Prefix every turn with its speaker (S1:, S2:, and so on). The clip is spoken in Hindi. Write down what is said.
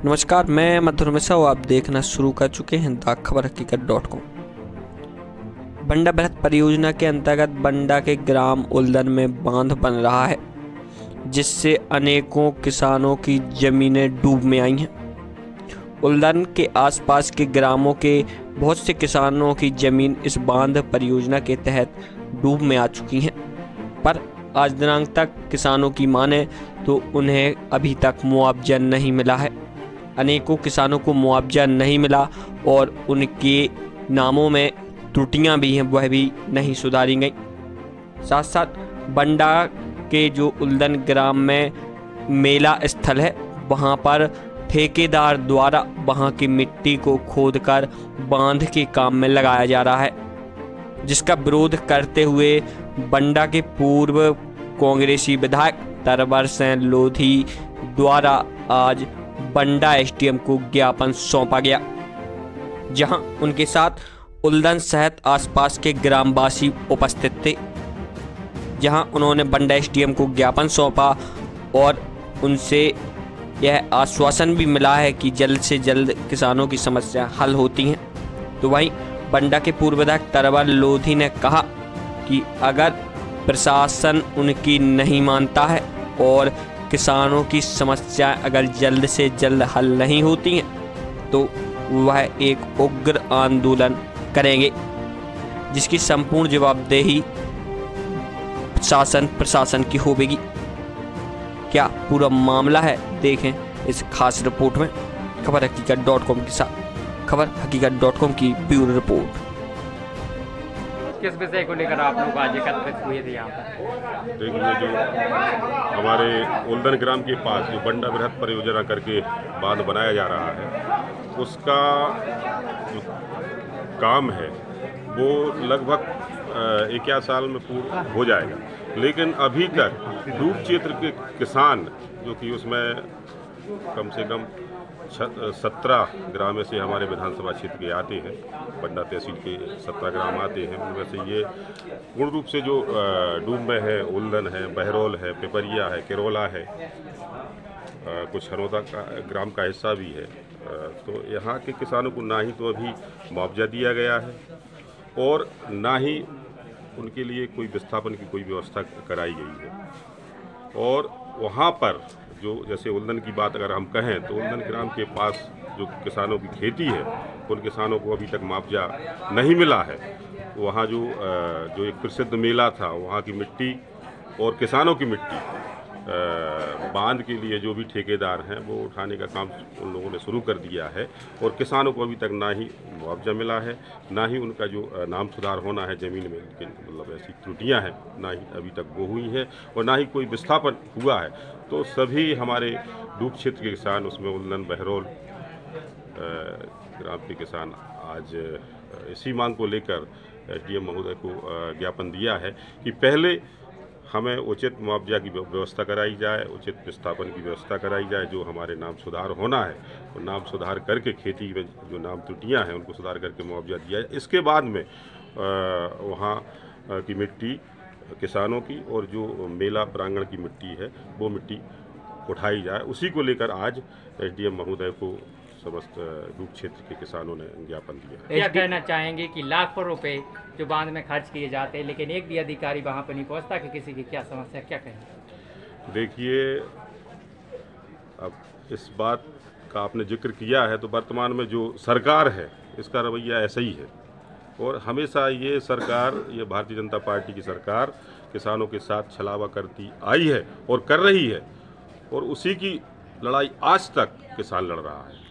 S1: नमस्कार, मैं मधुर मिश्रा और आप देखना शुरू कर चुके हैं द खबर हकीकत.com। बंडा बृहत परियोजना के अंतर्गत बंडा के ग्राम उल्दन में बांध बन रहा है, जिससे अनेकों किसानों की जमीनें डूब में आई हैं। उल्दन के आसपास के ग्रामों के बहुत से किसानों की जमीन इस बांध परियोजना के तहत डूब में आ चुकी हैं, पर आज दिनांक तक किसानों की माने तो उन्हें अभी तक मुआवजा नहीं मिला है। अनेकों किसानों को मुआवजा नहीं मिला और उनके नामों में त्रुटियां भी हैं, वह भी नहीं सुधारी गई। साथ साथ बंडा के जो उल्दन ग्राम में मेला स्थल है, वहां पर ठेकेदार द्वारा वहां की मिट्टी को खोदकर बांध के काम में लगाया जा रहा है, जिसका विरोध करते हुए बंडा के पूर्व कांग्रेसी विधायक तरवर सिंह लोधी द्वारा आज बंडा एसडीएम को ज्ञापन सौंपा गया, जहां उनके साथ उल्दन सहित आसपास के ग्रामवासी उपस्थित थे। जहां उन्होंने बंडा एसडीएम को ज्ञापन सौंपा और उनसे यह आश्वासन भी मिला है कि जल्द से जल्द किसानों की समस्या हल होती हैं। तो वहीं बंडा के पूर्व विधायक तरवर लोधी ने कहा कि अगर प्रशासन उनकी नहीं मानता है और किसानों की समस्याएं अगर जल्द से जल्द हल नहीं होती हैं तो वह एक उग्र आंदोलन करेंगे, जिसकी संपूर्ण जवाबदेही प्रशासन की होगी। क्या पूरा मामला है, देखें इस खास रिपोर्ट में खबर हकीकत.com के साथ। खबर हकीकत.com की ब्यूरो रिपोर्ट।
S2: किस विषय को लेकर आप लोग आज एकत्रित हुए थे यहाँ पर?
S3: देखिए, जो हमारे उल्दन ग्राम के पास जो बंडा बृहत परियोजना करके बांध बनाया जा रहा है, उसका जो काम है वो लगभग 1 साल में पूरा हो जाएगा, लेकिन अभी तक डूब क्षेत्र के किसान जो कि उसमें कम से कम 17 ग्राम से हमारे विधानसभा क्षेत्र के आते हैं। बंडा तहसील के 17 ग्राम आते हैं, उनमें से ये पूर्ण रूप से जो डूब में है, उल्दन है, बहरोल है, पिपरिया है, किरोला है, कुछ हरोदा का ग्राम का हिस्सा भी है। तो यहाँ के किसानों को ना ही तो अभी मुआवजा दिया गया है और ना ही उनके लिए कोई विस्थापन की कोई व्यवस्था कराई गई है। और वहाँ पर जो जैसे उल्दन की बात अगर हम कहें तो उल्दन ग्राम के पास जो किसानों की खेती है, उन किसानों को अभी तक मुआवजा नहीं मिला है। वहाँ जो एक प्रसिद्ध मेला था, वहाँ की मिट्टी और किसानों की मिट्टी बांध के लिए जो भी ठेकेदार हैं वो उठाने का काम उन लोगों ने शुरू कर दिया है और किसानों को अभी तक ना ही मुआवजा मिला है, ना ही उनका जो नाम सुधार होना है ज़मीन में, मतलब ऐसी त्रुटियां हैं ना ही अभी तक वो हुई हैं और ना ही कोई विस्थापन हुआ है। तो सभी हमारे डूब क्षेत्र के किसान, उसमें उल्दन बहरोल ग्राम के किसान आज इसी मांग को लेकर एसडीएम महोदय को ज्ञापन दिया है कि पहले हमें उचित मुआवजा की व्यवस्था कराई जाए, उचित विस्थापन की व्यवस्था कराई जाए, जो हमारे नाम सुधार होना है और नाम सुधार करके खेती में जो नाम त्रुटियां हैं उनको सुधार करके मुआवजा दिया जाए। इसके बाद में वहाँ की मिट्टी किसानों की और जो मेला प्रांगण की मिट्टी है वो मिट्टी उठाई जाए। उसी को लेकर आज एसडीएम महोदय को समस्त डूब क्षेत्र के किसानों ने ज्ञापन दिया है।
S2: क्या कहना चाहेंगे कि लाखों रुपए जो बांध में खर्च किए जाते हैं, लेकिन एक भी अधिकारी वहां पर नहीं पहुंचता कि किसी की क्या समस्या, क्या कहेंगे?
S3: देखिए, अब इस बात का आपने जिक्र किया है तो वर्तमान में जो सरकार है इसका रवैया ऐसा ही है और हमेशा ये सरकार, ये भारतीय जनता पार्टी की सरकार किसानों के साथ छलावा करती आई है और कर रही है और उसी की लड़ाई आज तक किसान लड़ रहा है।